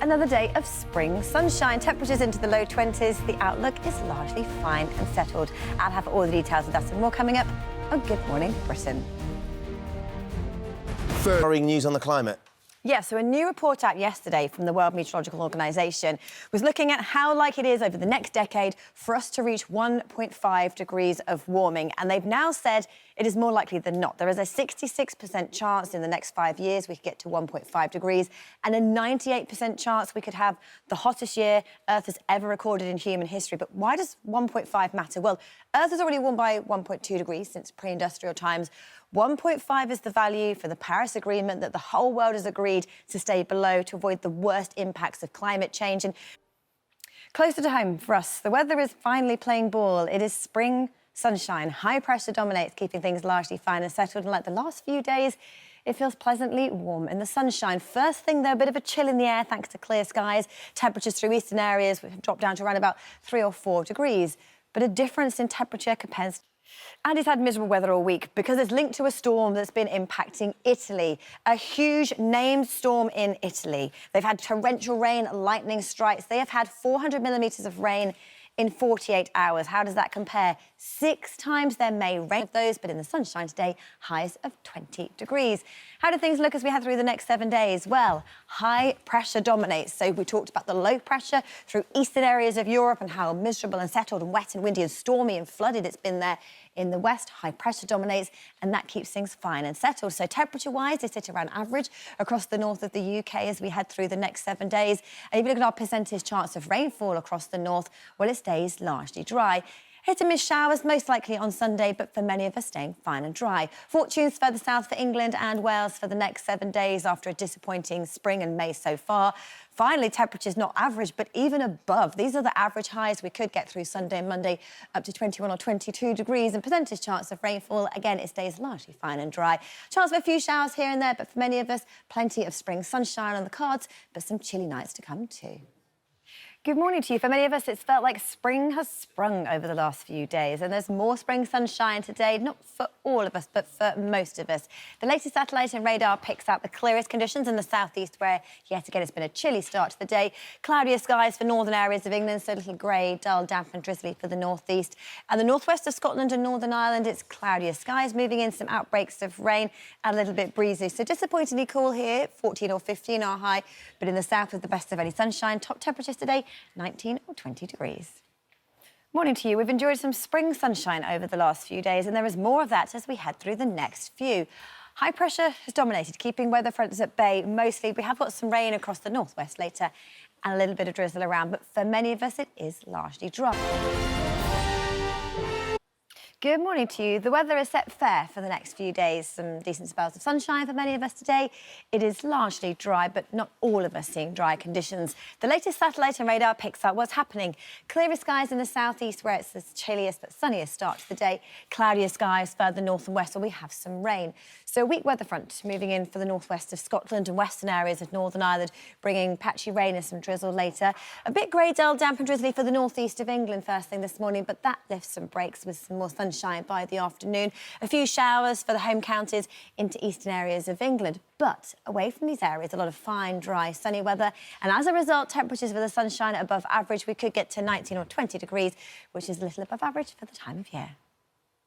Another day of spring sunshine. Temperatures into the low 20s. The outlook is largely fine and settled. I'll have all the details of that and more coming up on Good Morning Britain. Worrying news on the climate. Yeah, so a new report out yesterday from the World Meteorological Organization was looking at how likely it is over the next decade for us to reach 1.5 degrees of warming. And they've now said it is more likely than not. There is a 66% chance in the next 5 years we could get to 1.5 degrees and a 98% chance we could have the hottest year Earth has ever recorded in human history. But why does 1.5 matter? Well, Earth has already warmed by 1.2 degrees since pre-industrial times. 1.5 is the value for the Paris Agreement that the whole world has agreed to stay below to avoid the worst impacts of climate change. And closer to home for us, the weather is finally playing ball. It is spring sunshine. High pressure dominates, keeping things largely fine and settled. And like the last few days, it feels pleasantly warm in the sunshine. First thing, though, a bit of a chill in the air thanks to clear skies. Temperatures through eastern areas have dropped down to around about 3 or 4 degrees. But a difference in temperature compared. And it's had miserable weather all week because it's linked to a storm that's been impacting Italy. A huge named storm in Italy. They've had torrential rain, lightning strikes. They have had 400 millimetres of rain in 48 hours. How does that compare? 6 times their May rain of those, but in the sunshine today, highs of 20 degrees. How do things look as we head through the next 7 days? Well, high pressure dominates. So we talked about the low pressure through eastern areas of Europe and how miserable and settled and wet and windy and stormy and flooded it's been there. In the west, high pressure dominates, and that keeps things fine and settled. So temperature-wise, they sit around average across the north of the UK as we head through the next 7 days. And if you look at our percentage chance of rainfall across the north, well, it stays largely dry. Hit and miss showers, most likely on Sunday, but for many of us staying fine and dry. Fortunes further south for England and Wales for the next 7 days after a disappointing spring and May so far. Finally, temperatures not average, but even above. These are the average highs we could get through Sunday and Monday, up to 21 or 22 degrees. And percentage chance of rainfall, again, it stays largely fine and dry. Chance of a few showers here and there, but for many of us, plenty of spring sunshine on the cards, but some chilly nights to come too. Good morning to you. For many of us, it's felt like spring has sprung over the last few days, and there's more spring sunshine today, not for all of us, but for most of us. The latest satellite and radar picks out the clearest conditions in the southeast, where, yet again, it's been a chilly start to the day. Cloudier skies for northern areas of England, so a little grey, dull, damp and drizzly for the northeast. And the northwest of Scotland and Northern Ireland, it's cloudier skies, moving in some outbreaks of rain and a little bit breezy. So disappointingly cool here, 14 or 15 our high, but in the south with the best of any sunshine. Top temperatures today, 19 or 20 degrees. Morning to you. We've enjoyed some spring sunshine over the last few days, and there is more of that as we head through the next few. High pressure has dominated, keeping weather fronts at bay mostly. We have got some rain across the northwest later and a little bit of drizzle around, but for many of us, it is largely dry. Good morning to you. The weather is set fair for the next few days. Some decent spells of sunshine for many of us today. It is largely dry, but not all of us seeing dry conditions. The latest satellite and radar picks up what's happening. Clearer skies in the southeast, where it's the chilliest but sunniest start to the day. Cloudier skies further north and west, where we have some rain. So a weak weather front moving in for the northwest of Scotland and western areas of Northern Ireland, bringing patchy rain and some drizzle later. A bit grey, dull, damp and drizzly for the northeast of England first thing this morning, but that lifts some breaks with some more sunshine by the afternoon. A few showers for the home counties into eastern areas of England. But away from these areas, a lot of fine, dry, sunny weather. And as a result, temperatures for the sunshine above average. We could get to 19 or 20 degrees, which is a little above average for the time of year.